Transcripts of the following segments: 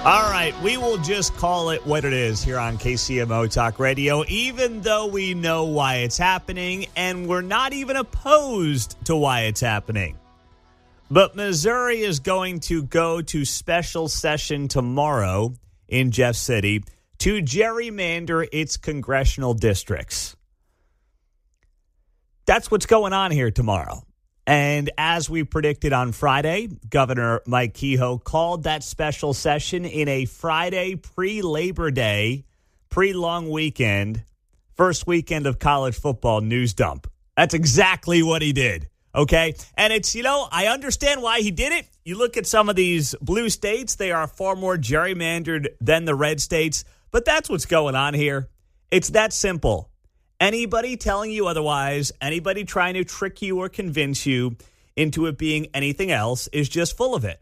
All right, we will just call it what it is here on KCMO Talk Radio, even though we know why it's happening, and we're not even opposed to why it's happening. But Missouri is going to go to special session tomorrow in Jeff City to gerrymander its congressional districts. That's what's going on here tomorrow. And as we predicted on Friday, Governor Mike Kehoe called that special session in a Friday pre-Labor Day, pre-long weekend, first weekend of college football news dump. That's exactly what he did, okay? And it's, I understand why he did it. You look at some of these blue states, they are far more gerrymandered than the red states. But that's what's going on here. It's that simple. Anybody telling you otherwise, anybody trying to trick you or convince you into it being anything else is just full of it.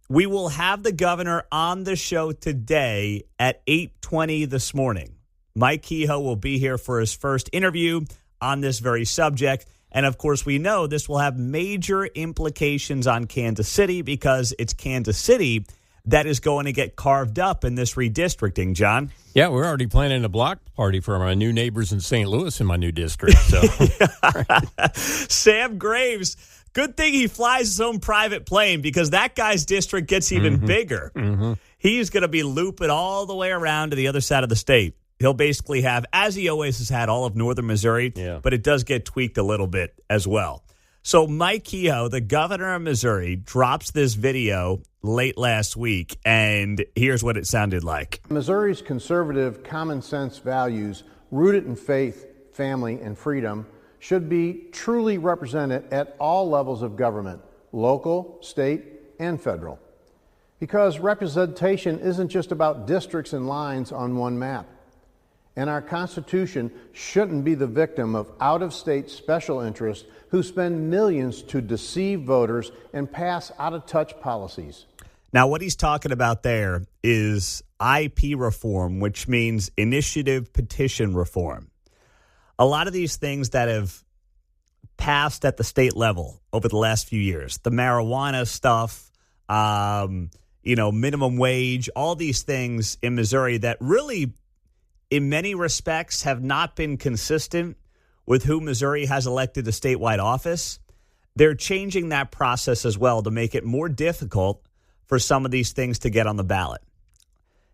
We will have the governor on the show today at 8:20 this morning. Mike Kehoe will be here for his first interview on this very subject. And, of course, we know this will have major implications on Kansas City because it's Kansas City that is going to get carved up in this redistricting, John. Yeah, we're already planning a block party for my new neighbors in St. Louis in my new district. So, Sam Graves, good thing he flies his own private plane because that guy's district gets even bigger. He's going to be looping all the way around to the other side of the state. He'll basically have, as he always has had, all of northern Missouri, but it does get tweaked a little bit as well. So Mike Kehoe, the governor of Missouri, drops this video late last week, and here's what it sounded like. Missouri's conservative common sense values, rooted in faith, family, and freedom, should be truly represented at all levels of government, local, state, and federal. Because representation isn't just about districts and lines on one map. And our Constitution shouldn't be the victim of out-of-state special interests who spend millions to deceive voters and pass out-of-touch policies. Now, what he's talking about there is IP reform, which means initiative petition reform. A lot of these things that have passed at the state level over the last few years, the marijuana stuff, minimum wage, all these things in Missouri that really, in many respects, have not been consistent with who Missouri has elected to statewide office. They're changing that process as well to make it more difficult for some of these things to get on the ballot.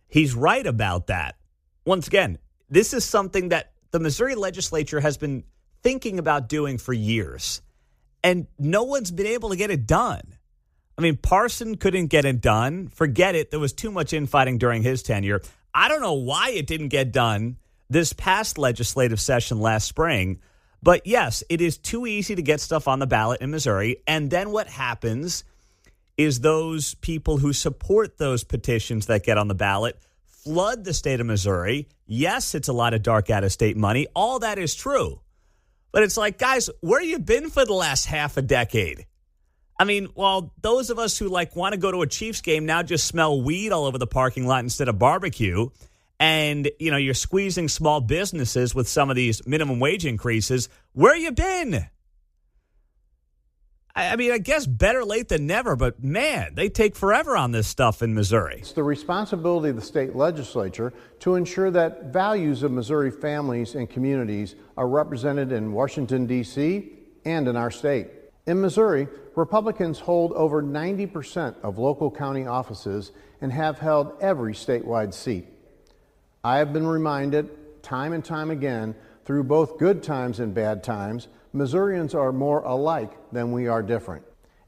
He's right about that. Once again, this is something that the Missouri legislature has been thinking about doing for years, and no one's been able to get it done. I mean, Parson couldn't get it done. Forget it. There was too much infighting during his tenure. I don't know why it didn't get done this past legislative session last spring. But yes, it is too easy to get stuff on the ballot in Missouri. And then what happens is those people who support those petitions that get on the ballot flood the state of Missouri. Yes, it's a lot of dark out-of-state money. All that is true. But it's like, guys, where you been for the last half a decade? I mean, well, those of us who want to go to a Chiefs game now just smell weed all over the parking lot instead of barbecue. And, you're squeezing small businesses with some of these minimum wage increases. Where you been? I mean, I guess better late than never, but man, they take forever on this stuff in Missouri. It's the responsibility of the state legislature to ensure that values of Missouri families and communities are represented in Washington, D.C. and in our state. In Missouri, Republicans hold over 90% of local county offices and have held every statewide seat. I have been reminded time and time again, through both good times and bad times, Missourians are more alike than we are different.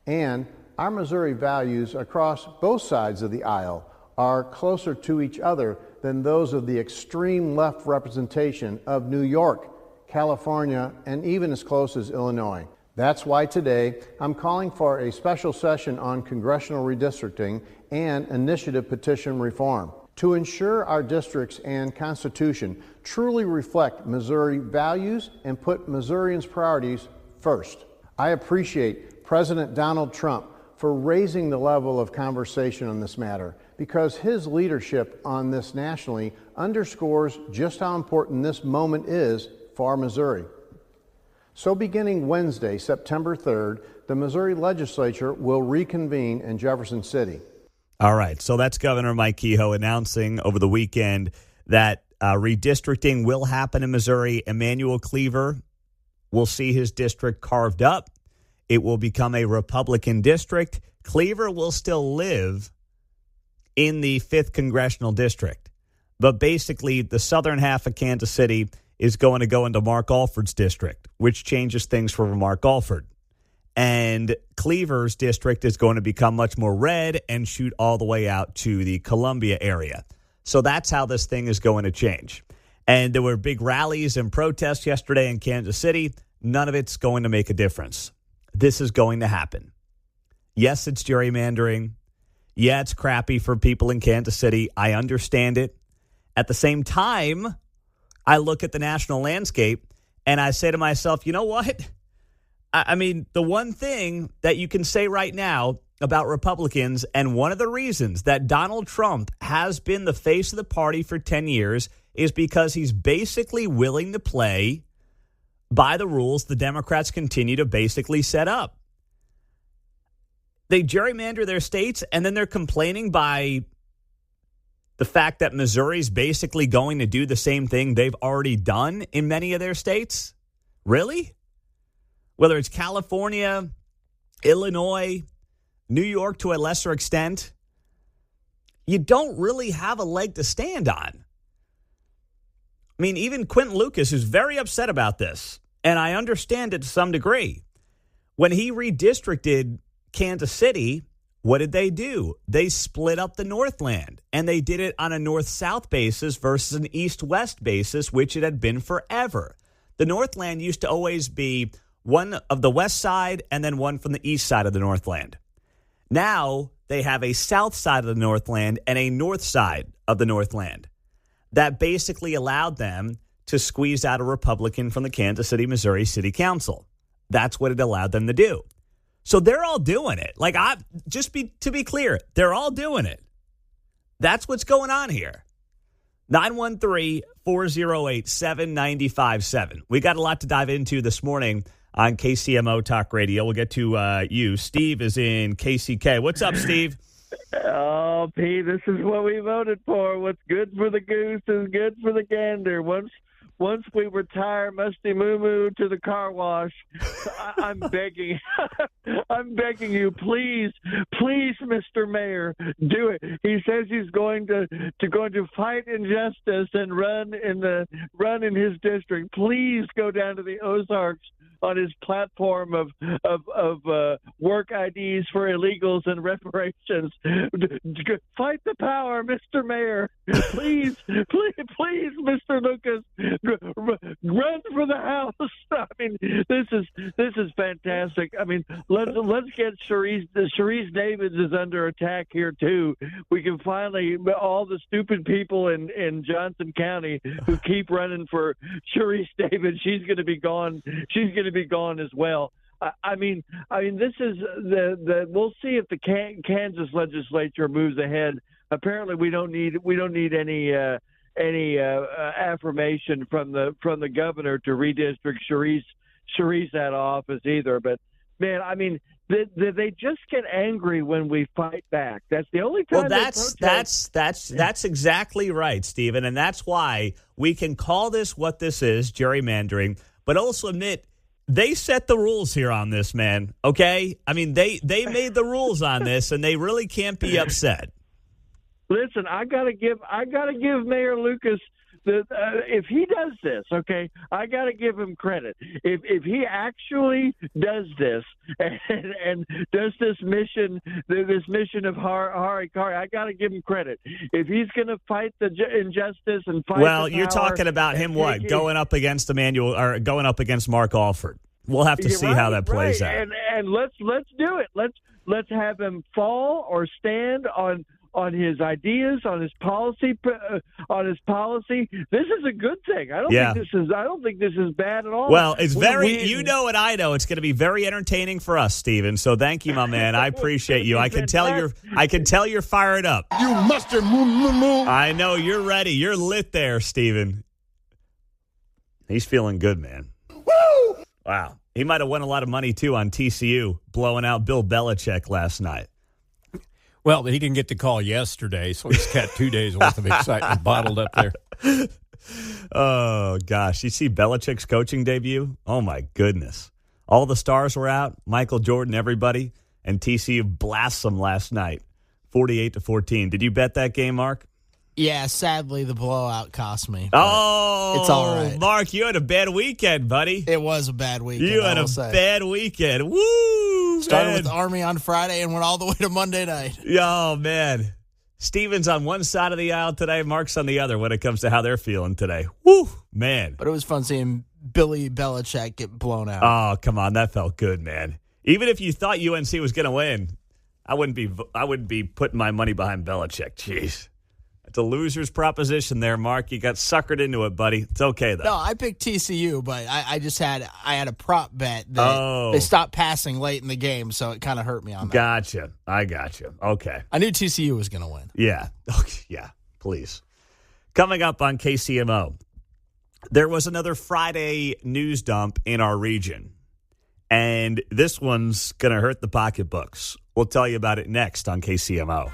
And our Missouri values across both sides of the aisle are closer to each other than those of the extreme left representation of New York, California, and even as close as Illinois. That's why today I'm calling for a special session on congressional redistricting and initiative petition reform to ensure our districts and Constitution truly reflect Missouri values and put Missourians' priorities first. I appreciate President Donald Trump for raising the level of conversation on this matter because his leadership on this nationally underscores just how important this moment is for Missouri. So beginning Wednesday, September 3rd, the Missouri legislature will reconvene in Jefferson City. All right. So that's Governor Mike Kehoe announcing over the weekend that redistricting will happen in Missouri. Emanuel Cleaver will see his district carved up. It will become a Republican district. Cleaver will still live in the 5th Congressional District. But basically, the southern half of Kansas City is going to go into Mark Alford's district, which changes things for Mark Alford. And Cleaver's district is going to become much more red and shoot all the way out to the Columbia area. So that's how this thing is going to change. And there were big rallies and protests yesterday in Kansas City. None of it's going to make a difference. This is going to happen. Yes, it's gerrymandering. Yeah, it's crappy for people in Kansas City. I understand it. At the same time, I look at the national landscape and I say to myself, you know what? I mean, the one thing that you can say right now about Republicans, and one of the reasons that Donald Trump has been the face of the party for 10 years is because he's basically willing to play by the rules the Democrats continue to basically set up. They gerrymander their states, and then they're complaining by the fact that Missouri's basically going to do the same thing they've already done in many of their states. Really? Whether it's California, Illinois, New York to a lesser extent, you don't really have a leg to stand on. I mean, even Quentin Lucas is very upset about this, and I understand it to some degree. When he redistricted Kansas City, what did they do? They split up the Northland, and they did it on a north-south basis versus an east-west basis, which it had been forever. The Northland used to always be one of the west side and then one from the east side of the Northland. Now they have a south side of the Northland and a north side of the Northland. That basically allowed them to squeeze out a Republican from the Kansas City, Missouri City Council. That's what it allowed them to do. So they're all doing it. To be clear, they're all doing it. That's what's going on here. 913-408-7957. We got a lot to dive into this morning on KCMO Talk Radio. We'll get to you. Steve is in KCK. What's up, Steve? Oh, P, this is what we voted for. What's good for the goose is good for the gander. Once we retire Musty Moo Moo to the car wash, I'm begging, I'm begging you, please, Mr. Mayor, do it. He says he's going to fight injustice and run in his district. Please go down to the Ozarks on his platform of work IDs for illegals and reparations. Fight the power, Mr. Mayor. Please, Mr. Lucas, run for the House. I mean, this is fantastic. I mean, let's get Sharice Davids is under attack here too. We can finally, all the stupid people in Johnson County who keep running for Sharice Davids, she's going to be gone. She's going to be gone as well. I mean, this is the. We'll see if the Kansas legislature moves ahead. Apparently, we don't need any affirmation from the governor to redistrict Sharice out of office either. But man, I mean, they just get angry when we fight back. That's the only time. Well, that's exactly right, Stephen, and that's why we can call this what this is, gerrymandering, but also admit they set the rules here on this, man. Okay, I mean they made the rules on this, and they really can't be upset. Listen, I gotta give Mayor Lucas if he does this, okay, I got to give him credit. If he actually does this and does this mission of Harikari, I got to give him credit. If he's going to fight the injustice and fight, you're talking about him going up against Emmanuel or going up against Mark Alford. We'll have to see how that plays out. And let's do it. Let's have him fall or stand on his ideas, on his policy. This is a good thing. I don't think this is bad at all. Well, it's you know what I know. It's going to be very entertaining for us, Stephen. So thank you, my man. I appreciate you. I can tell you're fired up. You mustard moo. I know you're ready. You're lit there, Stephen. He's feeling good, man. Woo! Wow. He might have won a lot of money too on TCU blowing out Bill Belichick last night. Well, he didn't get the call yesterday, so he's got 2 days worth of excitement bottled up there. Oh, gosh. You see Belichick's coaching debut? Oh, my goodness. All the stars were out, Michael Jordan, everybody, and TCU blasts them last night, 48-14. Did you bet that game, Mark? Yeah, sadly, the blowout cost me. Oh, it's all right. Mark, you had a bad weekend, buddy. It was a bad weekend. You had a bad weekend. Woo! Started with the Army on Friday and went all the way to Monday night. Oh, man. Steven's on one side of the aisle today. Mark's on the other when it comes to how they're feeling today. Woo, man. But it was fun seeing Billy Belichick get blown out. Oh, come on. That felt good, man. Even if you thought UNC was going to win, I wouldn't be putting my money behind Belichick. Jeez. It's a loser's proposition there, Mark. You got suckered into it, buddy. It's okay, though. No, I picked TCU, but I had a prop bet that they stopped passing late in the game, so it kind of hurt me on that. Gotcha. I gotcha. Okay. I knew TCU was going to win. Yeah. Okay. Yeah, please. Coming up on KCMO, there was another Friday news dump in our region, and this one's going to hurt the pocketbooks. We'll tell you about it next on KCMO.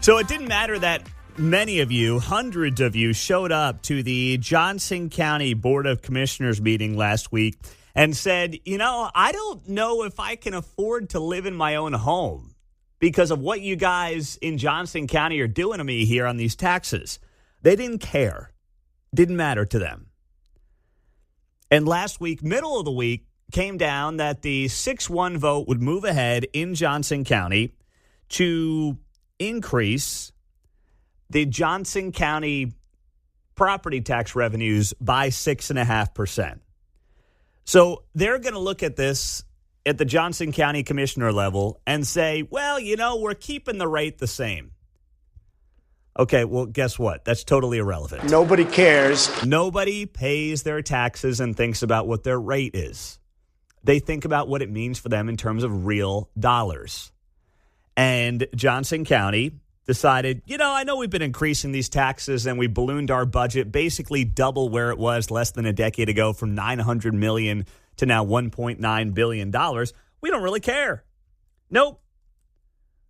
So it didn't matter that many of you, hundreds of you, showed up to the Johnson County Board of Commissioners meeting last week and said, I don't know if I can afford to live in my own home because of what you guys in Johnson County are doing to me here on these taxes. They didn't care. Didn't matter to them. And last week, middle of the week, came down that the 6-1 vote would move ahead in Johnson County to increase the Johnson County property tax revenues by 6.5%. So they're going to look at this at the Johnson County Commissioner level and say, well, we're keeping the rate the same. Okay, well, guess what? That's totally irrelevant. Nobody cares. Nobody pays their taxes and thinks about what their rate is. They think about what it means for them in terms of real dollars. And Johnson County decided, I know we've been increasing these taxes and we ballooned our budget basically double where it was less than a decade ago from $900 million to now $1.9 billion. We don't really care. Nope.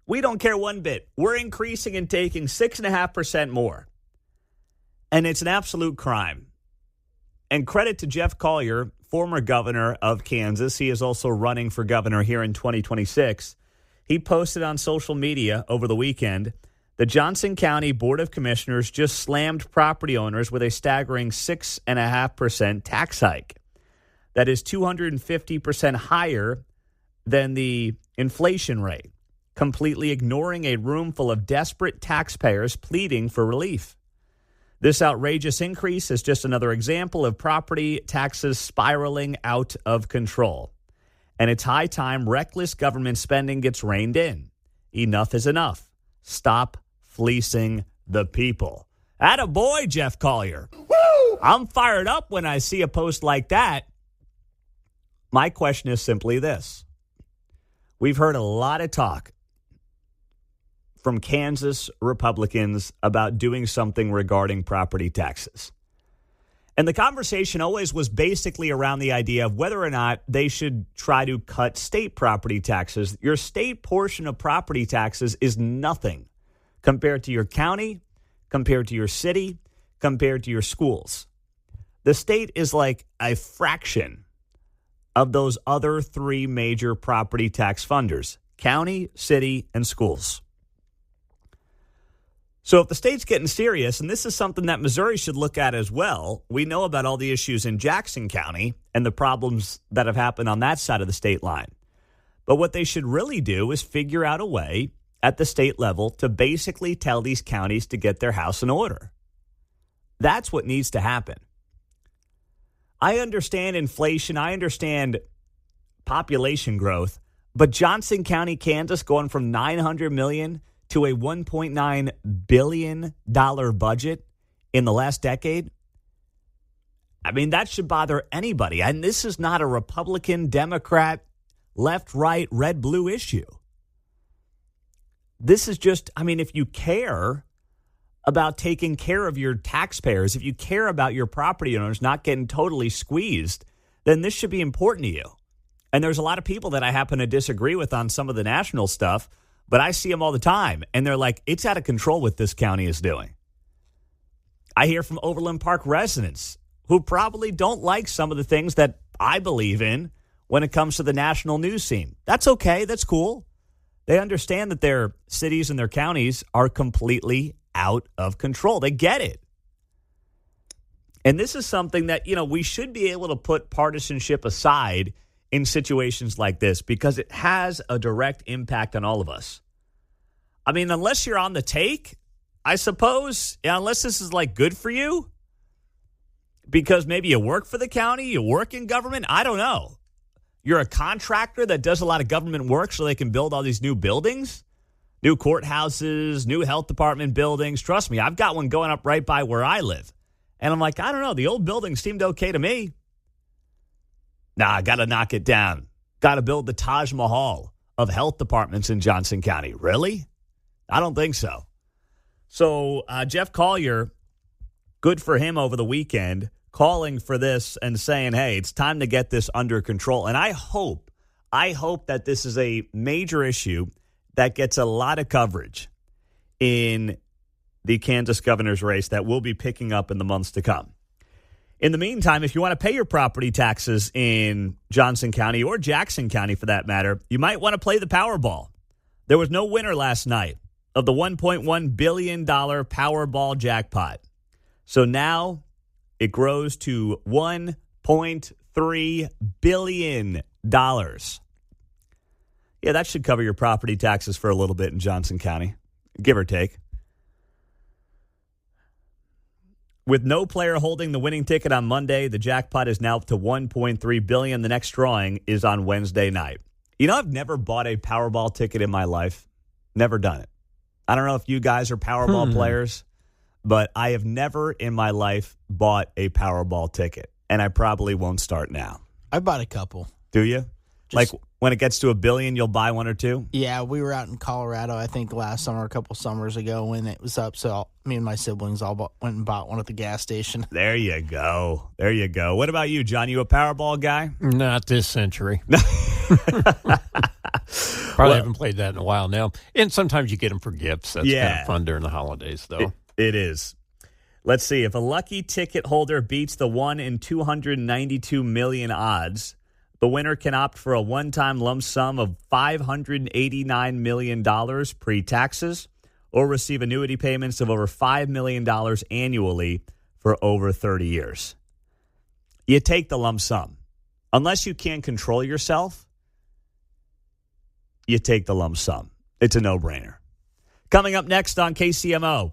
We don't care one bit. We're increasing and taking 6.5% more. And it's an absolute crime. And credit to Jeff Collier, former governor of Kansas. He is also running for governor here in 2026. He posted on social media over the weekend, the Johnson County Board of Commissioners just slammed property owners with a staggering 6.5% tax hike. That is 250% higher than the inflation rate, completely ignoring a room full of desperate taxpayers pleading for relief. This outrageous increase is just another example of property taxes spiraling out of control. And it's high time reckless government spending gets reined in. Enough is enough. Stop fleecing the people. Attaboy, Jeff Collier. Woo! I'm fired up when I see a post like that. My question is simply this. We've heard a lot of talk from Kansas Republicans about doing something regarding property taxes. And the conversation always was basically around the idea of whether or not they should try to cut state property taxes. Your state portion of property taxes is nothing compared to your county, compared to your city, compared to your schools. The state is like a fraction of those other three major property tax funders: county, city, and schools. So if the state's getting serious, and this is something that Missouri should look at as well, we know about all the issues in Jackson County and the problems that have happened on that side of the state line. But what they should really do is figure out a way at the state level to basically tell these counties to get their house in order. That's what needs to happen. I understand inflation. I understand population growth. But Johnson County, Kansas, going from $900 million to a $1.9 billion budget in the last decade, I mean, that should bother anybody. And this is not a Republican, Democrat, left, right, red, blue issue. This is just, if you care about taking care of your taxpayers, if you care about your property owners not getting totally squeezed, then this should be important to you. And there's a lot of people that I happen to disagree with on some of the national stuff, But I see them all the time, and they're like, it's out of control what this county is doing. I hear from Overland Park residents who probably don't like some of the things that I believe in when it comes to the national news scene. That's okay. That's cool. They understand that their cities and their counties are completely out of control. They get it. And this is something that, we should be able to put partisanship aside in situations like this because it has a direct impact on all of us. I mean, unless you're on the take, I suppose, unless this is like good for you, because maybe you work for the county, you work in government, I don't know. You're a contractor that does a lot of government work so they can build all these new buildings, new courthouses, new health department buildings. Trust me, I've got one going up right by where I live. And I'm like, I don't know, the old building seemed okay to me. Nah, I got to knock it down. Got to build the Taj Mahal of health departments in Johnson County. Really? I don't think so. So Jeff Collier, good for him over the weekend, calling for this and saying, hey, it's time to get this under control. And I hope that this is a major issue that gets a lot of coverage in the Kansas governor's race that we'll be picking up in the months to come. In the meantime, if you want to pay your property taxes in Johnson County or Jackson County for that matter, you might want to play the Powerball. There was no winner last night of the $1.1 billion Powerball jackpot. So now it grows to $1.3 billion. Yeah, that should cover your property taxes for a little bit in Johnson County, give or take. With no player holding the winning ticket on Monday, the jackpot is now up to $1.3 billion. The next drawing is on Wednesday night. I've never bought a Powerball ticket in my life. Never done it. I don't know if you guys are Powerball players, but I have never in my life bought a Powerball ticket, and I probably won't start now. I bought a couple. Do you? Like when it gets to $1 billion, you'll buy one or two? Yeah, we were out in Colorado, I think, last summer, a couple summers ago when it was up. So me and my siblings all went and bought one at the gas station. There you go. There you go. What about you, John? You a Powerball guy? Not this century. Probably haven't played that in a while now. And sometimes you get them for gifts. That's kind of fun during the holidays, though. It is. Let's see. If a lucky ticket holder beats the 1 in 292 million odds, the winner can opt for a one-time lump sum of $589 million pre-taxes or receive annuity payments of over $5 million annually for over 30 years. You take the lump sum. Unless you can't control yourself, you take the lump sum. It's a no-brainer. Coming up next on KCMO,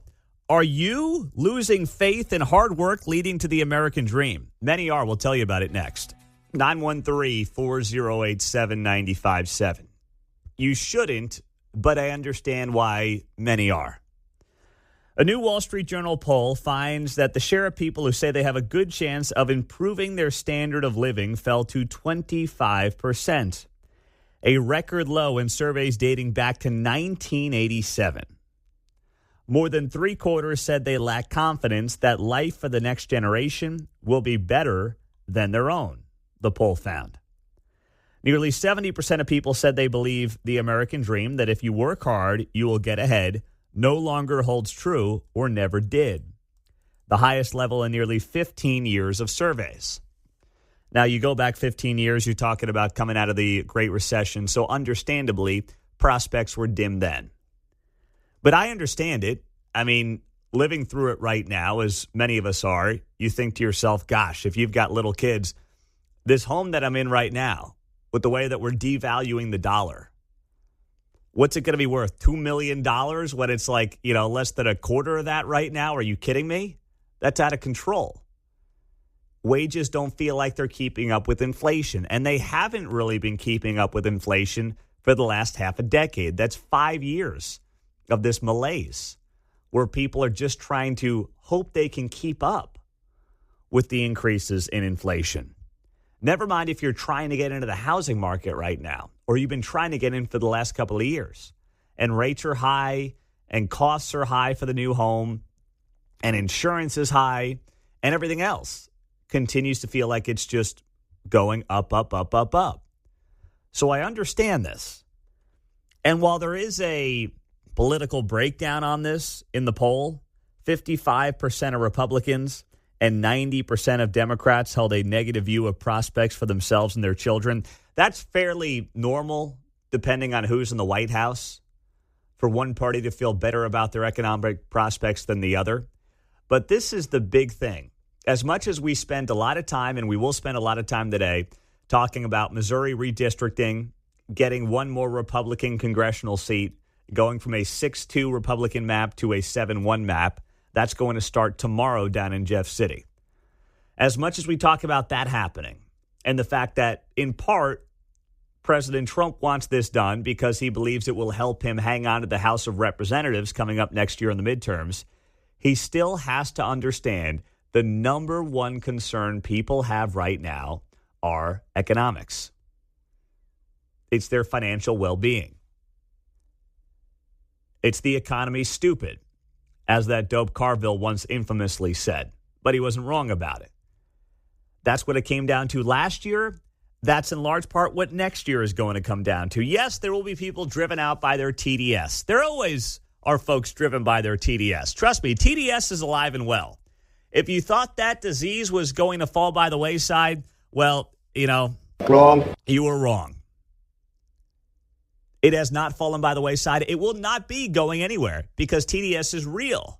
are you losing faith in hard work leading to the American dream? Many are. We'll tell you about it next. 913-408-7957. You shouldn't, but I understand why many are. A new Wall Street Journal poll finds that the share of people who say they have a good chance of improving their standard of living fell to 25%, a record low in surveys dating back to 1987. More than three-quarters said they lack confidence that life for the next generation will be better than their own, the poll found. Nearly 70% of people said they believe the American dream, that if you work hard, you will get ahead, no longer holds true or never did. The highest level in nearly 15 years of surveys. Now, you go back 15 years, you're talking about coming out of the Great Recession, so understandably, prospects were dim then. But I understand it. I mean, living through it right now, as many of us are, you think to yourself, gosh, if you've got little kids, this home that I'm in right now, with the way that we're devaluing the dollar, what's it going to be worth? $2 million when it's like, less than a quarter of that right now? Are you kidding me? That's out of control. Wages don't feel like they're keeping up with inflation, and they haven't really been keeping up with inflation for the last half a decade. That's 5 years of this malaise where people are just trying to hope they can keep up with the increases in inflation. Never mind if you're trying to get into the housing market right now, or you've been trying to get in for the last couple of years, and rates are high, and costs are high for the new home, and insurance is high, and everything else continues to feel like it's just going up, up, up, up, up. So I understand this. And while there is a political breakdown on this in the poll, 55% of Republicans and 90% of Democrats held a negative view of prospects for themselves and their children. That's fairly normal, depending on who's in the White House, for one party to feel better about their economic prospects than the other. But this is the big thing. As much as we spend a lot of time, and we will spend a lot of time today, talking about Missouri redistricting, getting one more Republican congressional seat, going from a 6-2 Republican map to a 7-1 map. That's going to start tomorrow down in Jeff City. As much as we talk about that happening, and the fact that, in part, President Trump wants this done because he believes it will help him hang on to the House of Representatives coming up next year in the midterms, he still has to understand the number one concern people have right now are economics. It's their financial well-being. It's the economy stupid, as that dope Carville once infamously said. But he wasn't wrong about it. That's what it came down to last year. That's in large part what next year is going to come down to. Yes, there will be people driven out by their TDS. There always are folks driven by their TDS. Trust me, TDS is alive and well. If you thought that disease was going to fall by the wayside, well, wrong. You were wrong. It has not fallen by the wayside. It will not be going anywhere because TDS is real.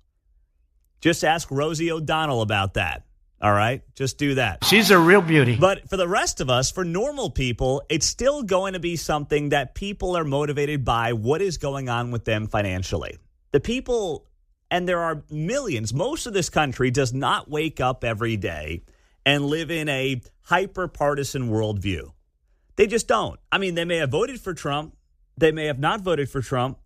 Just ask Rosie O'Donnell about that. All right? Just do that. She's a real beauty. But for the rest of us, for normal people, it's still going to be something that people are motivated by what is going on with them financially. The people, and there are millions, most of this country does not wake up every day and live in a hyper-partisan worldview. They just don't. I mean, they may have voted for Trump. They may have not voted for Trump,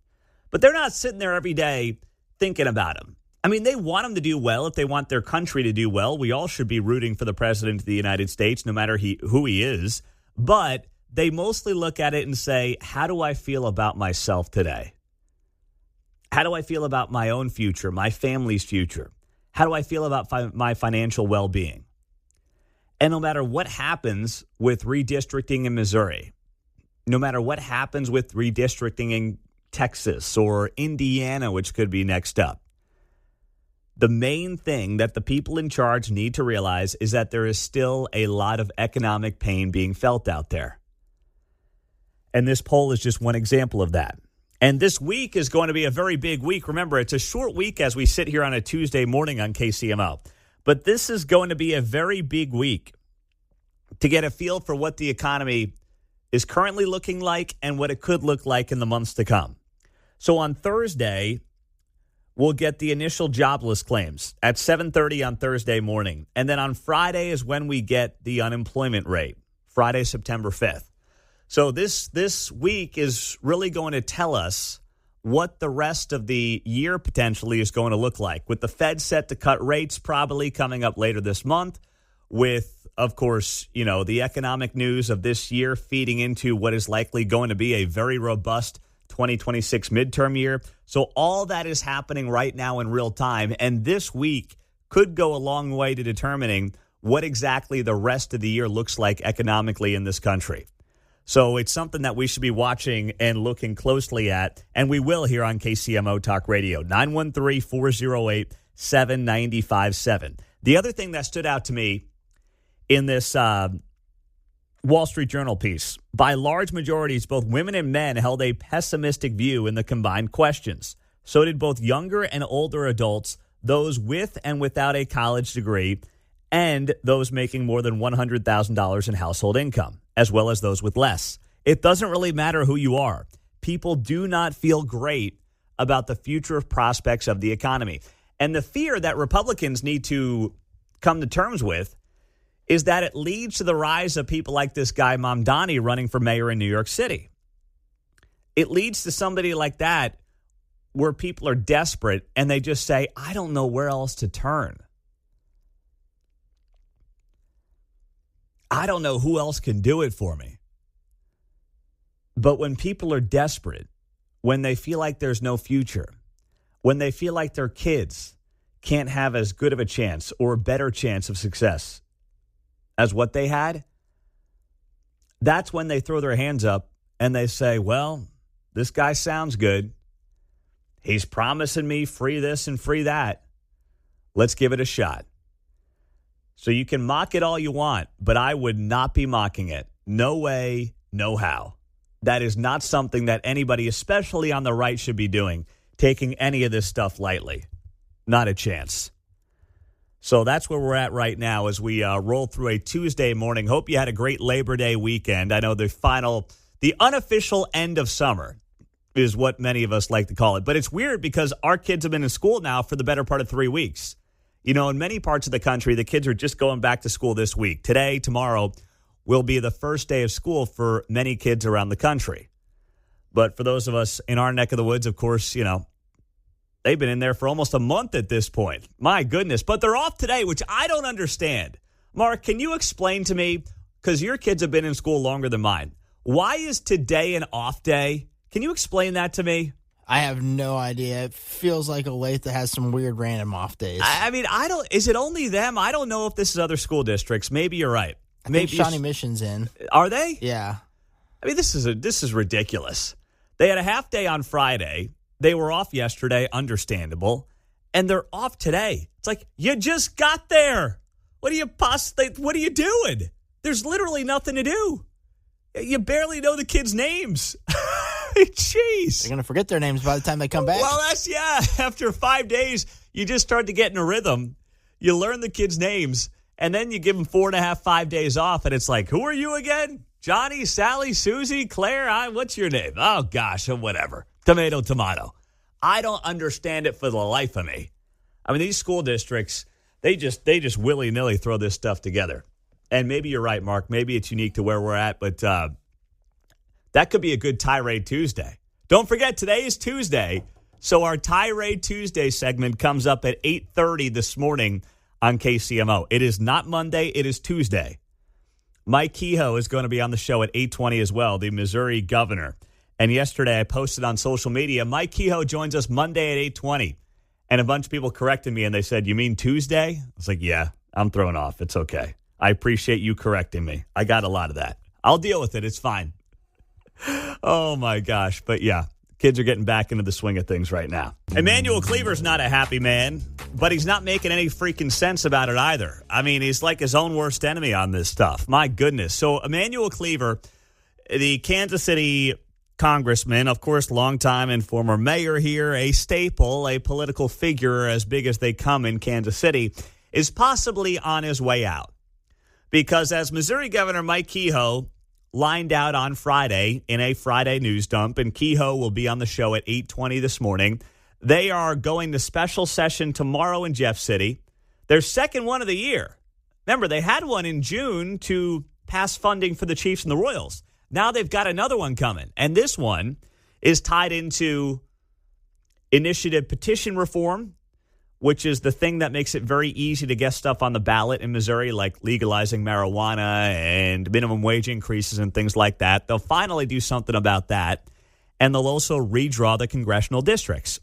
but they're not sitting there every day thinking about him. I mean, they want him to do well. If they want their country to do well, we all should be rooting for the president of the United States, no matter who he is. But they mostly look at it and say, how do I feel about myself today? How do I feel about my own future, my family's future? How do I feel about my financial well-being? And no matter what happens with redistricting in Missouri, no matter what happens with redistricting in Texas or Indiana, which could be next up, the main thing that the people in charge need to realize is that there is still a lot of economic pain being felt out there. And this poll is just one example of that. And this week is going to be a very big week. Remember, it's a short week as we sit here on a Tuesday morning on KCMO. But this is going to be a very big week to get a feel for what the economy is currently looking like and what it could look like in the months to come. So on Thursday, we'll get the initial jobless claims at 7:30 on Thursday morning. And then on Friday is when we get the unemployment rate, Friday, September 5th. So this week is really going to tell us what the rest of the year potentially is going to look like, with the Fed set to cut rates probably coming up later this month, with, of course, the economic news of this year feeding into what is likely going to be a very robust 2026 midterm year. So all that is happening right now in real time. And this week could go a long way to determining what exactly the rest of the year looks like economically in this country. So it's something that we should be watching and looking closely at. And we will here on KCMO Talk Radio, 913-408-7957. The other thing that stood out to me in this Wall Street Journal piece, by large majorities, both women and men held a pessimistic view in the combined questions. So did both younger and older adults, those with and without a college degree, and those making more than $100,000 in household income, as well as those with less. It doesn't really matter who you are. People do not feel great about the future prospects of the economy. And the fear that Republicans need to come to terms with is that it leads to the rise of people like this guy Mamdani running for mayor in New York City. It leads to somebody like that where people are desperate and they just say, I don't know where else to turn. I don't know who else can do it for me. But when people are desperate, when they feel like there's no future, when they feel like their kids can't have as good of a chance or a better chance of success as what they had, that's when they throw their hands up and they say, well, this guy sounds good. He's promising me free this and free that. Let's give it a shot. So you can mock it all you want, but I would not be mocking it. No way, no how. That is not something that anybody, especially on the right, should be doing, taking any of this stuff lightly. Not a chance. So that's where we're at right now as we roll through a Tuesday morning. Hope you had a great Labor Day weekend. I know the unofficial end of summer is what many of us like to call it. But it's weird because our kids have been in school now for the better part of 3 weeks. You know, in many parts of the country, the kids are just going back to school this week. Today, tomorrow, will be the first day of school for many kids around the country. But for those of us in our neck of the woods, of course, you know, they've been in there for almost a month at this point. My goodness. But they're off today, which I don't understand. Mark, can you explain to me, because your kids have been in school longer than mine, why is today an off day? Can you explain that to me? I have no idea. It feels like Olathe has some weird random off days. I mean, is it only them? I don't know if this is other school districts. Maybe you're right. Maybe Shawnee Mission's in. Are they? Yeah. I mean, this is ridiculous. They had a half day on Friday. They were off yesterday, understandable, and they're off today. It's like, you just got there. What are you doing? There's literally nothing to do. You barely know the kids' names. Jeez. They're going to forget their names by the time they come back. Well, after 5 days, you just start to get in a rhythm. You learn the kids' names, and then you give them 4.5, 5 days off, and it's like, who are you again? Johnny, Sally, Susie, Claire? What's your name? Oh, gosh, whatever. Tomato. I don't understand it for the life of me. I mean, these school districts, they just willy-nilly throw this stuff together. And maybe you're right, Mark. Maybe it's unique to where we're at, but that could be a good Tirade Tuesday. Don't forget, today is Tuesday, so our Tirade Tuesday segment comes up at 8:30 this morning on KCMO. It is not Monday. It is Tuesday. Mike Kehoe is going to be on the show at 8:20 as well, the Missouri governor. And yesterday I posted on social media, Mike Kehoe joins us Monday at 8:20. And a bunch of people corrected me, and they said, you mean Tuesday? I was like, yeah, I'm thrown off. It's okay. I appreciate you correcting me. I got a lot of that. I'll deal with it. It's fine. Oh, my gosh. But, yeah, kids are getting back into the swing of things right now. Emmanuel Cleaver's not a happy man, but he's not making any freaking sense about it either. I mean, he's like his own worst enemy on this stuff. My goodness. So Emmanuel Cleaver, the Kansas City congressman, of course, longtime and former mayor here, a staple, a political figure as big as they come in Kansas City, is possibly on his way out. Because as Missouri Governor Mike Kehoe lined out on Friday in a Friday news dump, and Kehoe will be on the show at 8:20 this morning, they are going to special session tomorrow in Jeff City. Their second one of the year. Remember, they had one in June to pass funding for the Chiefs and the Royals. Now they've got another one coming, and this one is tied into initiative petition reform, which is the thing that makes it very easy to get stuff on the ballot in Missouri, like legalizing marijuana and minimum wage increases and things like that. They'll finally do something about that, and they'll also redraw the congressional districts.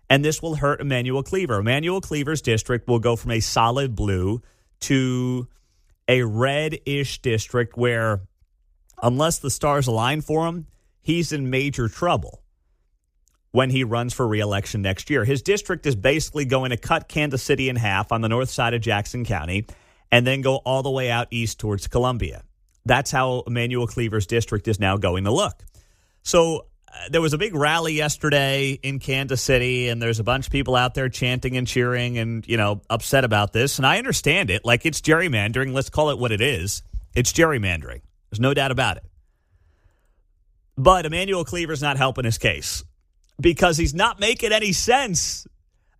And this will hurt Emmanuel Cleaver. Emmanuel Cleaver's district will go from a solid blue to a red-ish district where, unless the stars align for him, he's in major trouble when he runs for re-election next year. His district is basically going to cut Kansas City in half on the north side of Jackson County and then go all the way out east towards Columbia. That's how Emmanuel Cleaver's district is now going to look. So there was a big rally yesterday in Kansas City, and there's a bunch of people out there chanting and cheering and, upset about this. And I understand it. Like, it's gerrymandering. Let's call it what it is. It's gerrymandering. There's no doubt about it. But Emmanuel Cleaver's not helping his case, because he's not making any sense.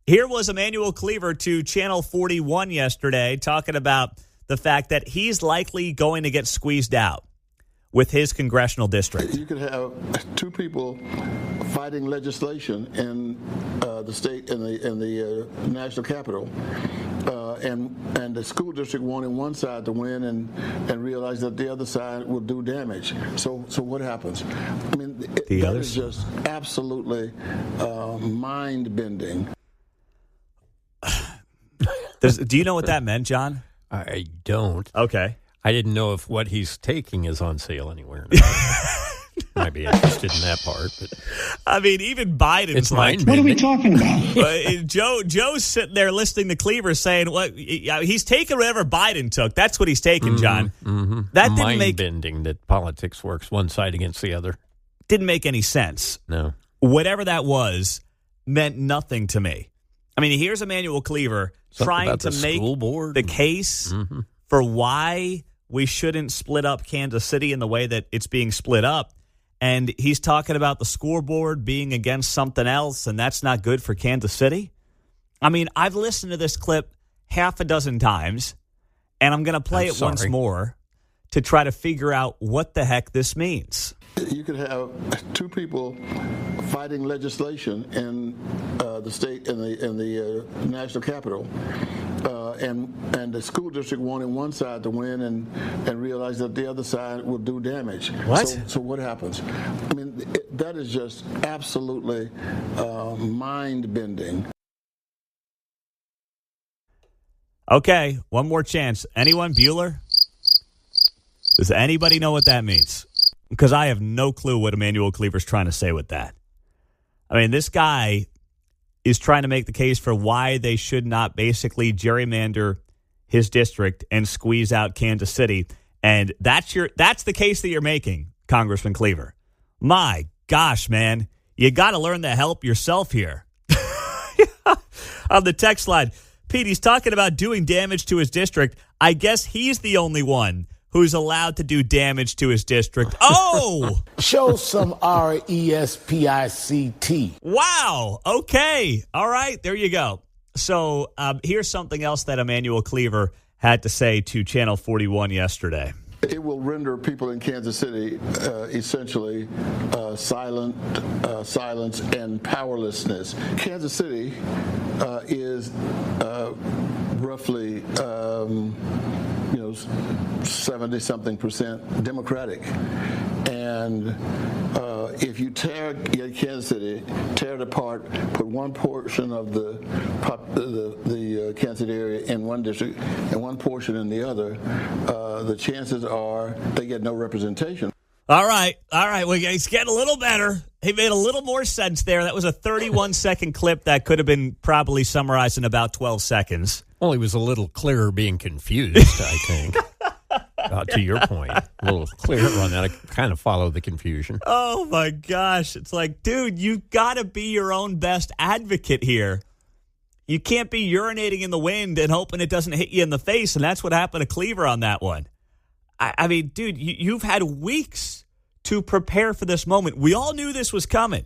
Here was Emmanuel Cleaver to Channel 41 yesterday talking about the fact that he's likely going to get squeezed out with his congressional district. You could have two people fighting legislation in the state, in the national capital, and the school district wanting one side to win and realize that the other side will do damage. So what happens? I mean, that is just absolutely mind-bending. Do you know what that meant, John? I don't. Okay. I didn't know if what he's taking is on sale anywhere. might be interested in that part. But I mean, even Biden's it's like, what are we talking about? Joe's sitting there listening to Cleaver saying, "What he's taking whatever Biden took. That's what he's taking, John." Mm-hmm. That didn't make bending that politics works one side against the other. Didn't make any sense. No, whatever that was meant nothing to me. I mean, here's Emmanuel Cleaver trying to make the case for why we shouldn't split up Kansas City in the way that it's being split up. And he's talking about the school board being against something else, and that's not good for Kansas City. I mean, I've listened to this clip half a dozen times, and I'm going to play it once more to try to figure out what the heck this means. You could have two people fighting legislation in the state in the national capital, and the school district wanting one side to win and realize that the other side will do damage. What? So what happens? I mean, that is just absolutely mind-bending. Okay, one more chance. Anyone? Bueller? Does anybody know what that means? Because I have no clue what Emmanuel Cleaver's trying to say with that. I mean, this guy is trying to make the case for why they should not basically gerrymander his district and squeeze out Kansas City. And that's the case that you're making, Congressman Cleaver. My gosh, man. You got to learn to help yourself here. On the text line, Pete, he's talking about doing damage to his district. I guess he's the only one who's allowed to do damage to his district. Oh! Show some RESPICT. Wow. Okay. All right. There you go. So here's something else that Emmanuel Cleaver had to say to Channel 41 yesterday. It will render people in Kansas City essentially silence and powerlessness. Kansas City is roughly 70-something% Democratic, and if you tear Kansas City, tear it apart, put one portion of the Kansas City area in one district and one portion in the other, the chances are they get no representation. All right. Well, he's getting a little better. He made a little more sense there. That was a 31-second clip that could have been probably summarized in about 12 seconds. Well, he was a little clearer being confused, I think. To your point, a little clearer on that. I kind of follow the confusion. Oh, my gosh. It's like, dude, you got to be your own best advocate here. You can't be urinating in the wind and hoping it doesn't hit you in the face, and that's what happened to Cleaver on that one. I mean, dude, you've had weeks to prepare for this moment. We all knew this was coming.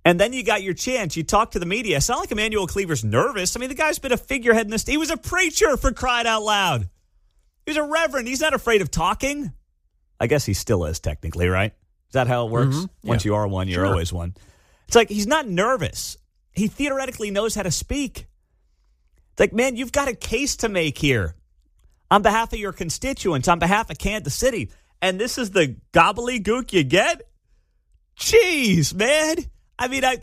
And then you got your chance. You talk to the media. It's not like Emmanuel Cleaver's nervous. I mean, the guy's been a figurehead in this. He was a preacher, for crying out loud. He was a reverend. He's not afraid of talking. I guess he still is, technically, right? Is that how it works? Mm-hmm. Once you are one, you're always one. It's like he's not nervous. He theoretically knows how to speak. It's like, man, you've got a case to make here on behalf of your constituents, on behalf of Kansas City. And this is the gobbledygook you get? Jeez, man. I mean, I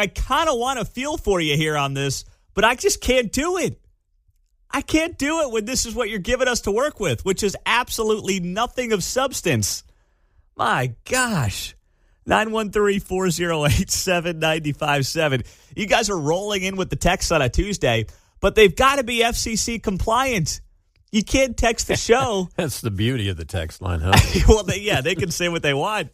kind of want to feel for you here on this, but I just can't do it. I can't do it when this is what you're giving us to work with, which is absolutely nothing of substance. My gosh. 913-408-7957. You guys are rolling in with the text on a Tuesday, but they've got to be FCC compliant. You can't text the show. That's the beauty of the text line, huh? Well, they can say what they want.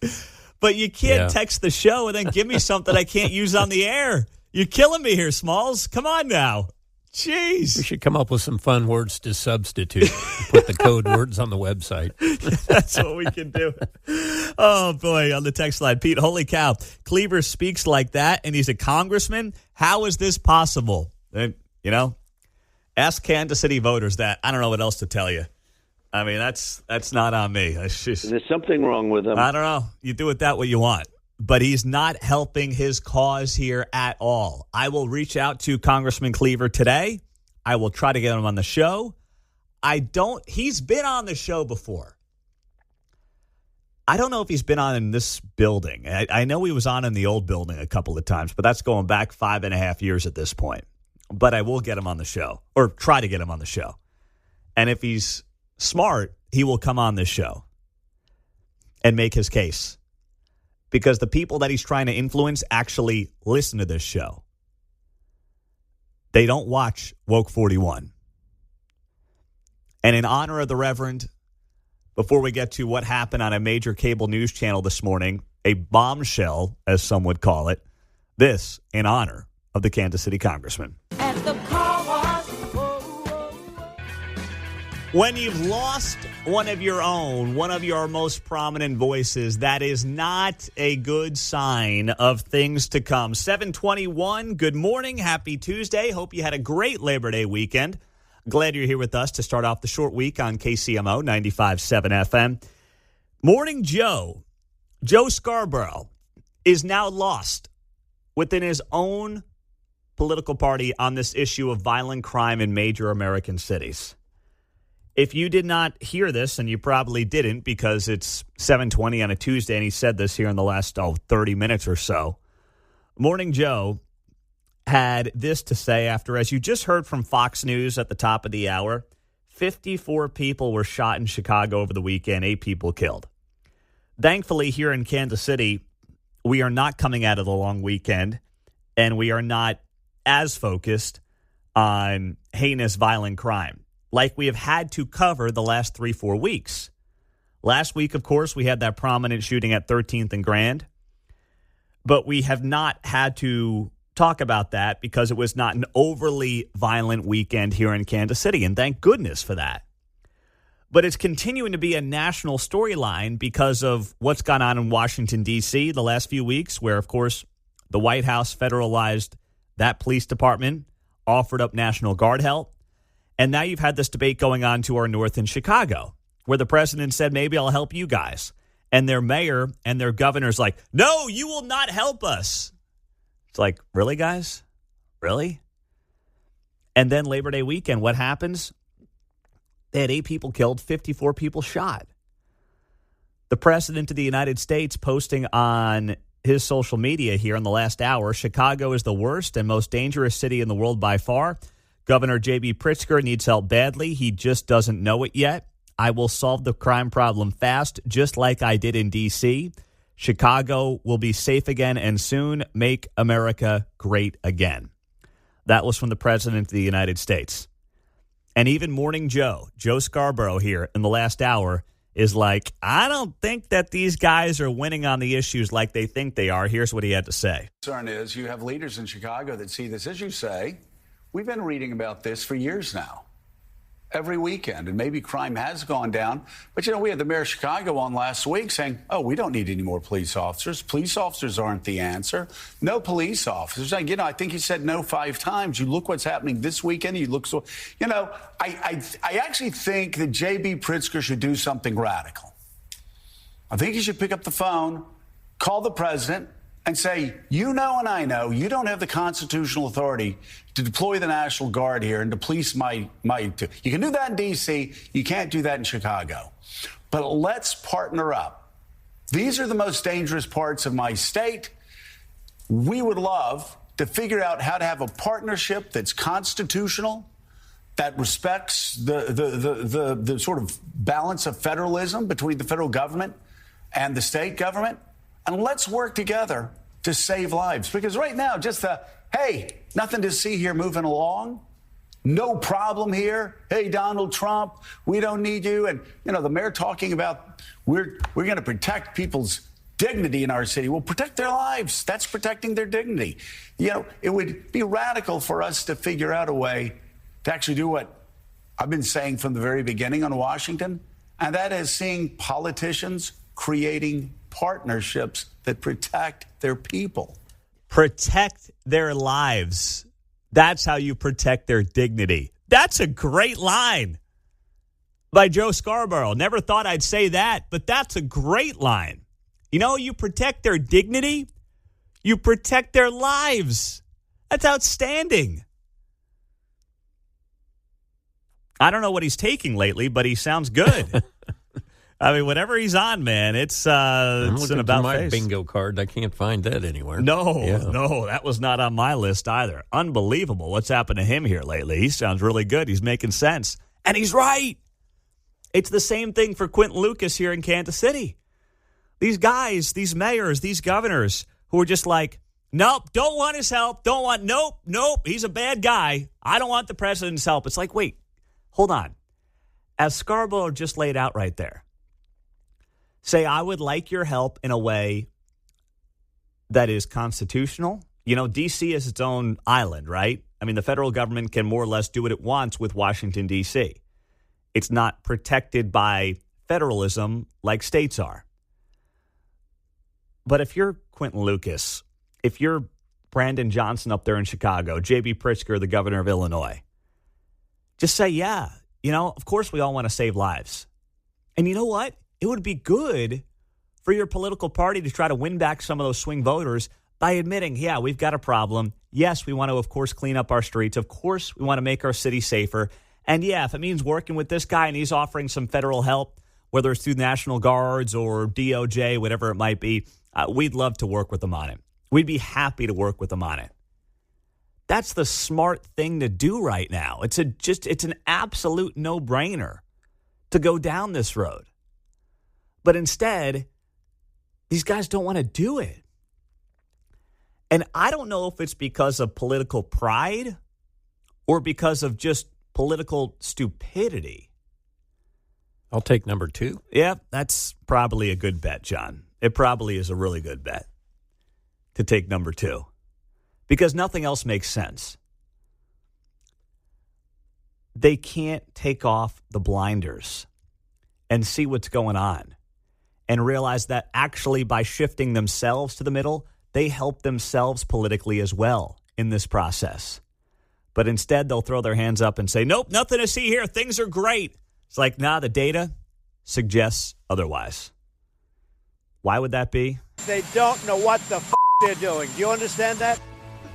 But you can't text the show and then give me something I can't use on the air. You're killing me here, Smalls. Come on now. Jeez. We should come up with some fun words to substitute. Put the code words on the website. That's what we can do. Oh, boy, on the text line. Pete, holy cow. Cleaver speaks like that, and he's a congressman? How is this possible? And, ask Kansas City voters that. I don't know what else to tell you. I mean, that's not on me. There's something wrong with him. I don't know. You do with that what you want. But he's not helping his cause here at all. I will reach out to Congressman Cleaver today. I will try to get him on the show. He's been on the show before. I don't know if he's been on in this building. I know he was on in the old building a couple of times, but that's going back 5.5 years at this point. But I will get him on the show, or try to get him on the show. And if he's smart, he will come on this show. and make his case. Because the people that he's trying to influence actually listen to this show. They don't watch Woke 41. And in honor of the Reverend, before we get to what happened on a major cable news channel this morning, a bombshell, as some would call it, this in honor of the Kansas City Congressman. At the car wash. When you've lost one of your own, one of your most prominent voices, that is not a good sign of things to come. 7:21, good morning, happy Tuesday. Hope you had a great Labor Day weekend. Glad you're here with us to start off the short week on KCMO 95.7 FM. Morning Joe Scarborough, is now lost within his own political party on this issue of violent crime in major American cities. If you did not hear this, and you probably didn't because it's 7:20 on a Tuesday, and he said this here in the last 30 minutes or so, Morning Joe had this to say after, as you just heard from Fox News at the top of the hour, 54 people were shot in Chicago over the weekend, 8 people killed. Thankfully, here in Kansas City, we are not coming out of the long weekend, and we are not as focused on heinous violent crime like we have had to cover the last 3-4 weeks. Last week, of course, we had that prominent shooting at 13th and Grand, but we have not had to talk about that because it was not an overly violent weekend here in Kansas City, and thank goodness for that. But it's continuing to be a national storyline because of what's gone on in Washington, D.C. the last few weeks, where, of course, the White House federalized that police department, offered up National Guard help. And now you've had this debate going on to our north in Chicago, where the president said, maybe I'll help you guys. And their mayor and their governor's like, no, you will not help us. It's like, really, guys? Really? And then Labor Day weekend, what happens? They had 8 people killed, 54 people shot. The president of the United States posting on his social media here in the last hour, Chicago is the worst and most dangerous city in the world by far. Governor J.B. Pritzker needs help badly. He just doesn't know it yet. I will solve the crime problem fast, just like I did in D.C. Chicago will be safe again and soon make America great again. That was from the President of the United States. And even Morning Joe Scarborough here in the last hour is like, I don't think that these guys are winning on the issues like they think they are. Here's what he had to say. Concern is you have leaders in Chicago that see this, as you say. We've been reading about this for years now, every weekend, and maybe crime has gone down. But, we had the mayor of Chicago on last week saying, we don't need any more police officers. Police officers aren't the answer. No police officers. I think he said no 5 times. You look what's happening this weekend. You look so, I actually think that J.B. Pritzker should do something radical. I think he should pick up the phone, call the president, and say, and I know, you don't have the constitutional authority to deploy the National Guard here and to police my you can do that in D.C., you can't do that in Chicago. But let's partner up. These are the most dangerous parts of my state. We would love to figure out how to have a partnership that's constitutional, that respects the sort of balance of federalism between the federal government and the state government. And let's work together to save lives. Because right now, just hey, nothing to see here moving along. No problem here. Hey, Donald Trump, we don't need you. And, the mayor talking about we're going to protect people's dignity in our city. Well, protect their lives. That's protecting their dignity. It would be radical for us to figure out a way to actually do what I've been saying from the very beginning on Washington, and that is seeing politicians creating partnerships that protect their people. Protect their lives. That's how you protect their dignity. That's a great line by Joe Scarborough. Never thought I'd say that, but that's a great line. You protect their dignity, you protect their lives. That's outstanding. I don't know what he's taking lately, but he sounds good. I mean, whatever he's on, man, it's an about my face. bingo card. I can't find that anywhere. No, that was not on my list either. Unbelievable what's happened to him here lately. He sounds really good. He's making sense. And he's right. It's the same thing for Quentin Lucas here in Kansas City. These guys, these mayors, these governors who are just like, nope, don't want his help. Nope, he's a bad guy. I don't want the president's help. It's like, wait, hold on. As Scarborough just laid out right there, say, I would like your help in a way that is constitutional. You know, D.C. is its own island, right? I mean, the federal government can more or less do what it wants with Washington, D.C. It's not protected by federalism like states are. But if you're Quentin Lucas, if you're Brandon Johnson up there in Chicago, J.B. Pritzker, the governor of Illinois, just say, yeah, you know, of course we all want to save lives. And you know what? It would be good for your political party to try to win back some of those swing voters by admitting, yeah, we've got a problem. Yes, we want to, of course, clean up our streets. Of course, we want to make our city safer. And yeah, if it means working with this guy and he's offering some federal help, whether it's through the National Guards or DOJ, whatever it might be, we'd love to work with them on it. We'd be happy to work with them on it. That's the smart thing to do right now. It's an absolute no-brainer to go down this road. But instead, these guys don't want to do it. And I don't know if it's because of political pride or because of just political stupidity. I'll take number 2. Yeah, that's probably a good bet, John. It probably is a really good bet to take number 2 because nothing else makes sense. They can't take off the blinders and see what's going on and realize that actually by shifting themselves to the middle, they help themselves politically as well in this process. But instead, they'll throw their hands up and say, nope, nothing to see here. Things are great. It's like, nah, the data suggests otherwise. Why would that be? They don't know what the they're doing. Do you understand that?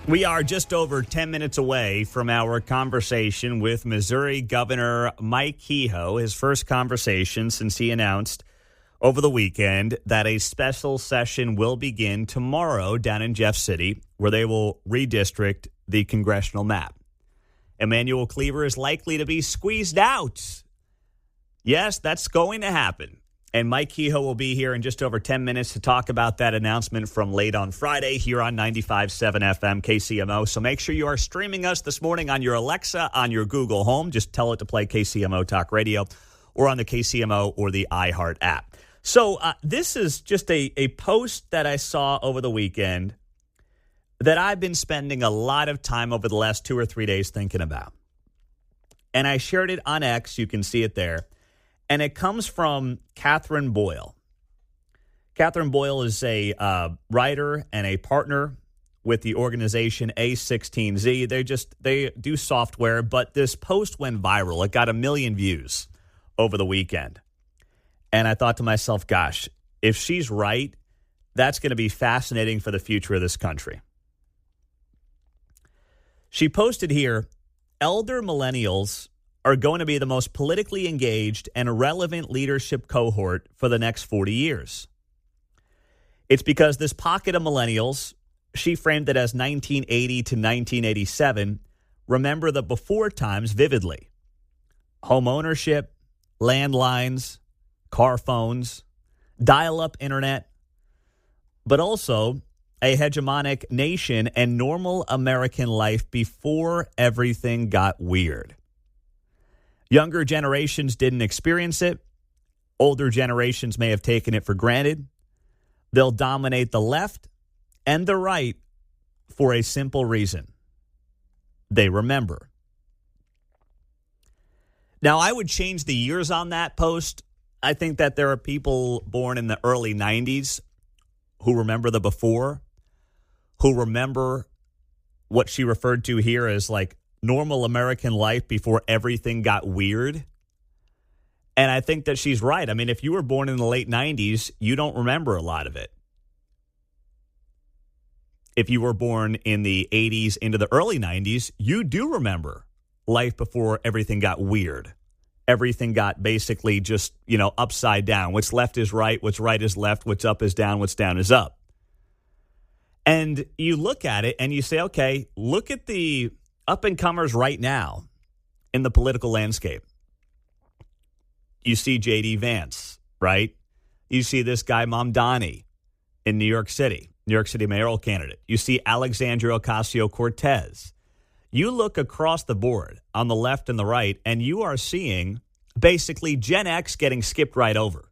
We are just over 10 minutes away from our conversation with Missouri Governor Mike Kehoe, his first conversation since he announced over the weekend that a special session will begin tomorrow down in Jeff City, where they will redistrict the congressional map. Emmanuel Cleaver is likely to be squeezed out. Yes, that's going to happen. And Mike Kehoe will be here in just over 10 minutes to talk about that announcement from late on Friday here on 95.7 FM KCMO. So make sure you are streaming us this morning on your Alexa, on your Google Home. Just tell it to play KCMO Talk Radio or on the KCMO or the iHeart app. So this is just a post that I saw over the weekend that I've been spending a lot of time over the last 2 or 3 days thinking about. And I shared it on X. You can see it there. And it comes from Catherine Boyle. Catherine Boyle is a writer and a partner with the organization A16Z. They do software, but this post went viral. It got 1 million views over the weekend. And I thought to myself, gosh, if she's right, that's going to be fascinating for the future of this country. She posted here, elder millennials are going to be the most politically engaged and relevant leadership cohort for the next 40 years. It's because this pocket of millennials, she framed it as 1980 to 1987, remember the before times vividly. Home ownership, landlines, car phones, dial-up internet, but also a hegemonic nation and normal American life before everything got weird. Younger generations didn't experience it. Older generations may have taken it for granted. They'll dominate the left and the right for a simple reason. They remember. Now, I would change the years on that post. I think that there are people born in the early 90s who remember the before, who remember what she referred to here as like normal American life before everything got weird. And I think that she's right. I mean, if you were born in the late 90s, you don't remember a lot of it. If you were born in the 80s into the early 90s, you do remember life before everything got weird. Everything got basically just, upside down. What's left is right, what's right is left, what's up is down, what's down is up. And you look at it and you say, okay, look at the up-and-comers right now in the political landscape. You see J.D. Vance, right? You see this guy, Mamdani, in New York City mayoral candidate. You see Alexandria Ocasio-Cortez. You look across the board on the left and the right, and you are seeing basically Gen X getting skipped right over.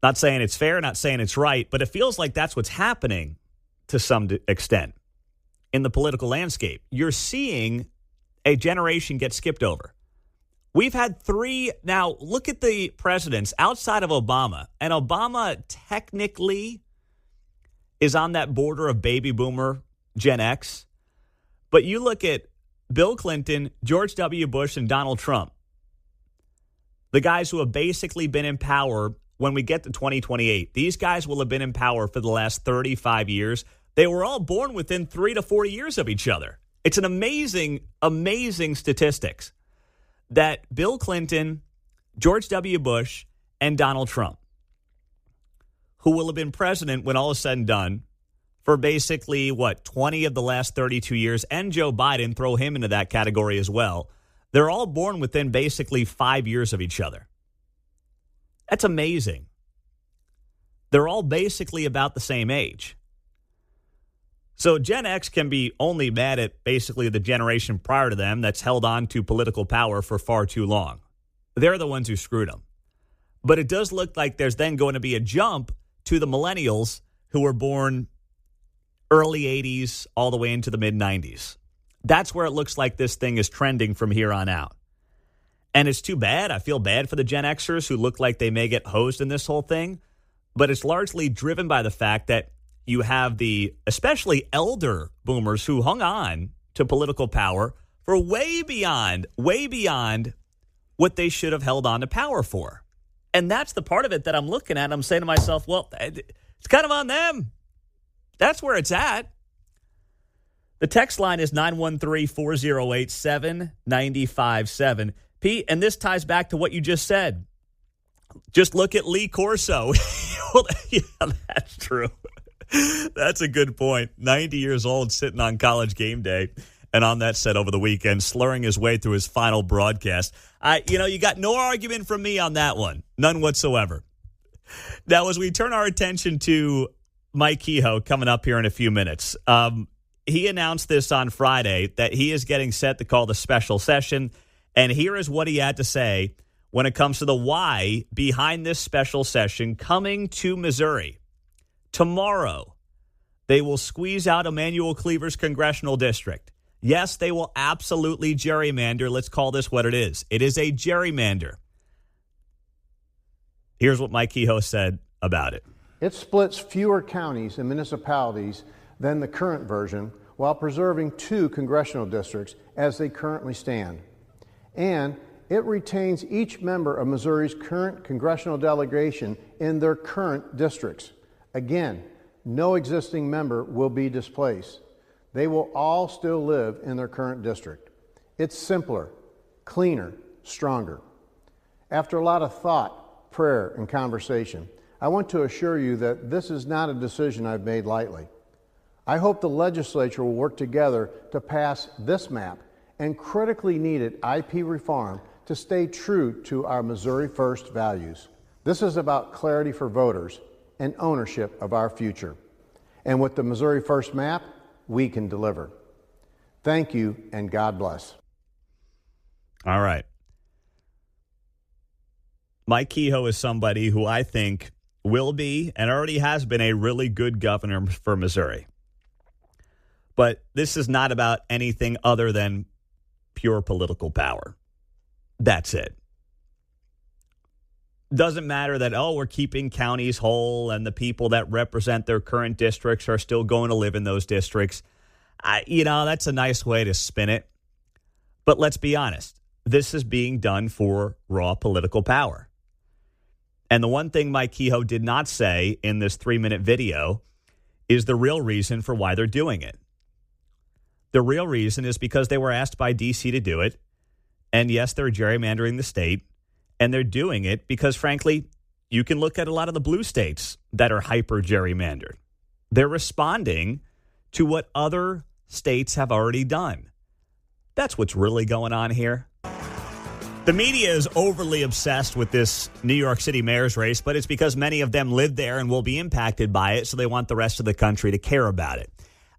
Not saying it's fair, not saying it's right, but it feels like that's what's happening to some extent in the political landscape. You're seeing a generation get skipped over. We've had 3. Now, look at the presidents outside of Obama. And Obama technically is on that border of baby boomer Gen X. But you look at Bill Clinton, George W. Bush, and Donald Trump, the guys who have basically been in power when we get to 2028. These guys will have been in power for the last 35 years. They were all born within 3 to 4 years of each other. It's an amazing, amazing statistics that Bill Clinton, George W. Bush, and Donald Trump, who will have been president when all is said and done for basically, 20 of the last 32 years, and Joe Biden, throw him into that category as well. They're all born within basically 5 years of each other. That's amazing. They're all basically about the same age. So Gen X can be only mad at basically the generation prior to them that's held on to political power for far too long. They're the ones who screwed them. But it does look like there's then going to be a jump to the millennials who were born early 80s all the way into the mid-90s. That's where it looks like this thing is trending from here on out. And it's too bad. I feel bad for the Gen Xers who look like they may get hosed in this whole thing. But it's largely driven by the fact that you have the especially elder boomers who hung on to political power for way beyond what they should have held on to power for. And that's the part of it that I'm looking at. I'm saying to myself, well, it's kind of on them. That's where it's at. The text line is 913-408-7957. Pete, and this ties back to what you just said. Just look at Lee Corso. Well, yeah, that's true. That's a good point. 90 years old, sitting on College game day, and on that set over the weekend, slurring his way through his final broadcast. You got no argument from me on that one. None whatsoever. Now, as we turn our attention to Mike Kehoe coming up here in a few minutes, he announced this on Friday that he is getting set to call the special session, and here is what he had to say when it comes to the why behind this special session coming to Missouri. Tomorrow, they will squeeze out Emanuel Cleaver's congressional district. Yes, they will absolutely gerrymander. Let's call this what it is. It is a gerrymander. Here's what Mike Kehoe said about it. It splits fewer counties and municipalities than the current version while preserving 2 congressional districts as they currently stand. And it retains each member of Missouri's current congressional delegation in their current districts. Again, no existing member will be displaced. They will all still live in their current district. It's simpler, cleaner, stronger. After a lot of thought, prayer, and conversation, I want to assure you that this is not a decision I've made lightly. I hope the legislature will work together to pass this map and critically needed IP reform to stay true to our Missouri First values. This is about clarity for voters and ownership of our future. And with the Missouri First map, we can deliver. Thank you, and God bless. All right. Mike Kehoe is somebody who I think will be and already has been a really good governor for Missouri. But this is not about anything other than pure political power. That's it. Doesn't matter that, we're keeping counties whole and the people that represent their current districts are still going to live in those districts. That's a nice way to spin it. But let's be honest. This is being done for raw political power. And the one thing Mike Kehoe did not say in this 3-minute video is the real reason for why they're doing it. The real reason is because they were asked by D.C. to do it. And yes, they're gerrymandering the state. And they're doing it because, frankly, you can look at a lot of the blue states that are hyper-gerrymandered. They're responding to what other states have already done. That's what's really going on here. The media is overly obsessed with this New York City mayor's race, but it's because many of them live there and will be impacted by it, so they want the rest of the country to care about it.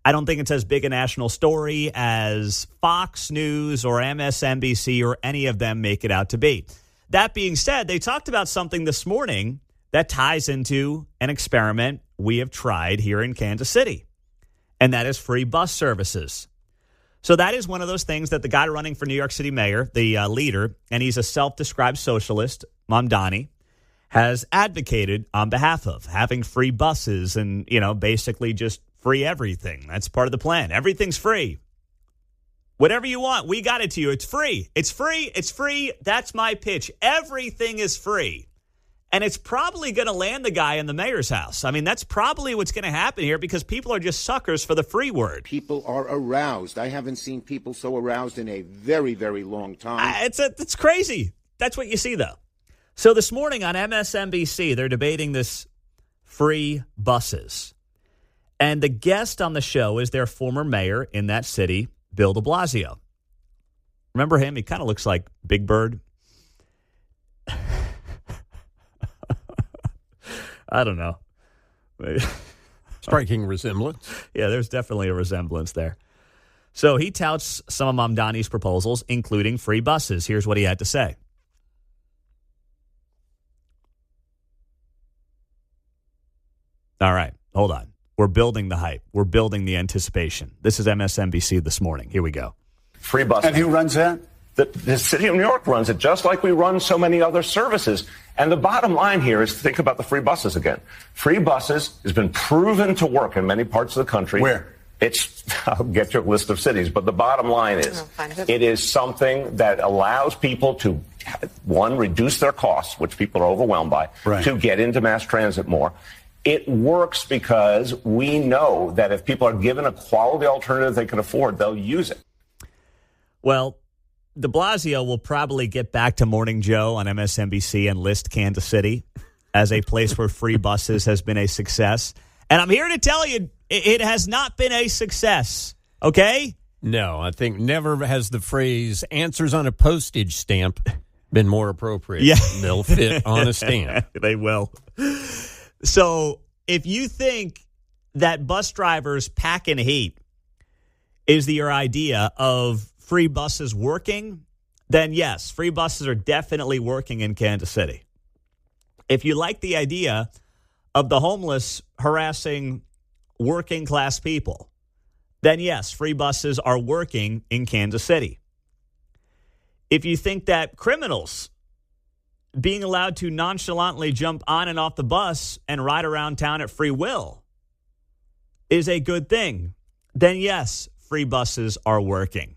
I don't think it's as big a national story as Fox News or MSNBC or any of them make it out to be. That being said, they talked about something this morning that ties into an experiment we have tried here in Kansas City, and that is free bus services. So that is one of those things that the guy running for New York City mayor, the leader, and he's a self-described socialist, Mamdani, has advocated on behalf of having free buses and, basically just free everything. That's part of the plan. Everything's free. Whatever you want, we got it to you. It's free. It's free. It's free. That's my pitch. Everything is free. And it's probably going to land the guy in the mayor's house. I me's probably what's going to happen here because people are just suckers for the free word. People are aroused. I haven't seen people so aroused in a very, very long time. It's crazy. That's what you see, though. So this morning on MSNBC, they're debating this free buses. And the guest on the show is their former mayor in that city, Bill de Blasio. Remember him? He kind of looks like Big Bird. I don't know. Striking resemblance. Yeah, there's definitely a resemblance there. So he touts some of Mamdani's proposals, including free buses. Here's what he had to say. All right, hold on. We're building the hype. We're building the anticipation. This is MSNBC this morning. Here we go. Free buses. And who runs that? The city of New York runs it just like we run so many other services. And the bottom line here is to think about the free buses again. Free buses has been proven to work in many parts of the country. Where? I'll get you a list of cities, but the bottom line is it is something that allows people to, one, reduce their costs, which people are overwhelmed by, to get into mass transit more. It works because we know that if people are given a quality alternative they can afford, they'll use it. Well, de Blasio will probably get back to Morning Joe on MSNBC and list Kansas City as a place where free buses has been a success. And I'm here to tell you, it has not been a success, okay? No, I think never has the phrase answers on a postage stamp been more appropriate. Yeah. They'll fit on a stamp. They will. So if you think that bus drivers packing heat is your idea of free buses working, then yes, free buses are definitely working in Kansas City. If you like the idea of the homeless harassing working class people, then yes, free buses are working in Kansas City. If you think that criminals being allowed to nonchalantly jump on and off the bus and ride around town at free will is a good thing, then yes, free buses are working.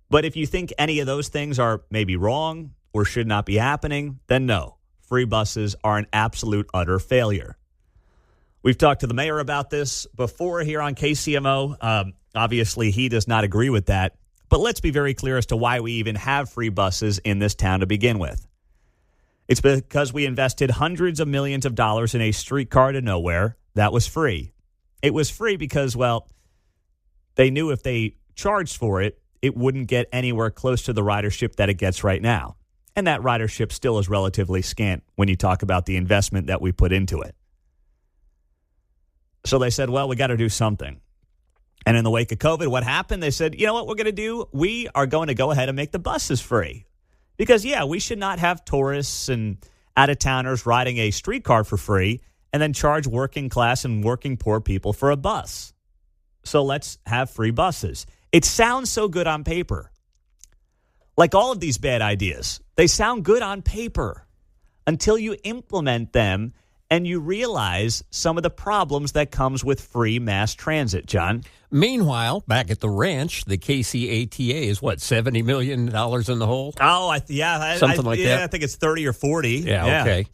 But if you think any of those things are maybe wrong or should not be happening, then no, free buses are an absolute utter failure. We've talked to the mayor about this before here on KCMO. Obviously, he does not agree with that. But let's be very clear as to why we even have free buses in this town to begin with. It's because we invested hundreds of millions of dollars in a streetcar to nowhere that was free. It was free because, well, they knew if they charged for it, it wouldn't get anywhere close to the ridership that it gets right now. And that ridership still is relatively scant when you talk about the investment that we put into it. So they said, well, we got to do something. And in the wake of COVID, what happened? They said, you know what we're going to do? We are going to go ahead and make the buses free. Because, yeah, we should not have tourists and out-of-towners riding a streetcar for free and then charge working class and working poor people for a bus. So let's have free buses. It sounds so good on paper. Like all of these bad ideas, they sound good on paper until you implement them and you realize some of the problems that comes with free mass transit, John. Meanwhile, back at the ranch, the KCATA is what, $70 million in the hole? Oh, something like that. I think it's 30 or 40. Yeah, okay.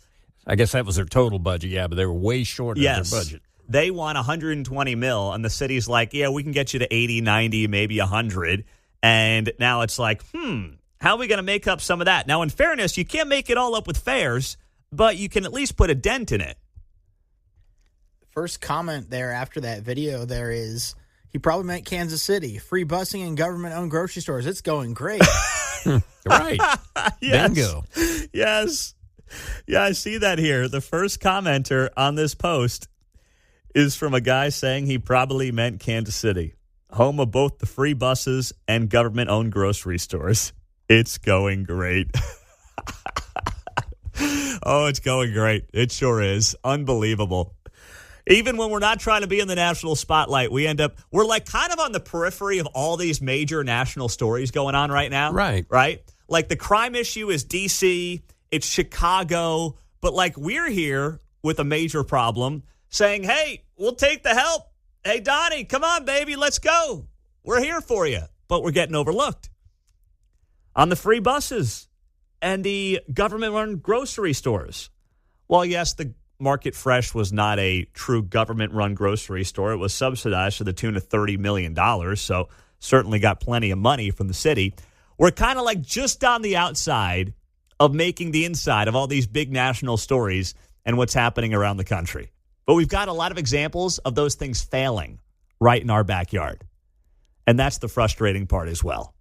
I guess that was their total budget. Yeah, but they were way short of their budget. They want 120 mil, and the city's like, yeah, we can get you to 80, 90, maybe 100. And now it's like, how are we going to make up some of that? Now, in fairness, you can't make it all up with fares, but you can at least put a dent in it. First comment there after that video there is, He probably meant Kansas City. Free busing and government-owned grocery stores. It's going great. Right. Yes. Bingo. Yes. Yeah, I see that here. The first commenter on this post is from a guy saying he probably meant Kansas City, home of both the free buses and government-owned grocery stores. It's going great. Oh, it's going great. It sure is. Unbelievable. Even when we're not trying to be in the national spotlight, we're like kind of on the periphery of all these major national stories going on right now. Right. Right? Like the crime issue is D.C., it's Chicago, but like we're here with a major problem saying, hey, we'll take the help. Hey, Donnie, come on, baby, let's go. We're here for you. But we're getting overlooked. On the free buses and the government-run grocery stores. Well, yes, the Market Fresh was not a true government-run grocery store. It was subsidized to the tune of $30 million, so certainly got plenty of money from the city. We're kind of like just on the outside of making the inside of all these big national stories and what's happening around the country. But we've got a lot of examples of those things failing right in our backyard. And that's the frustrating part as well.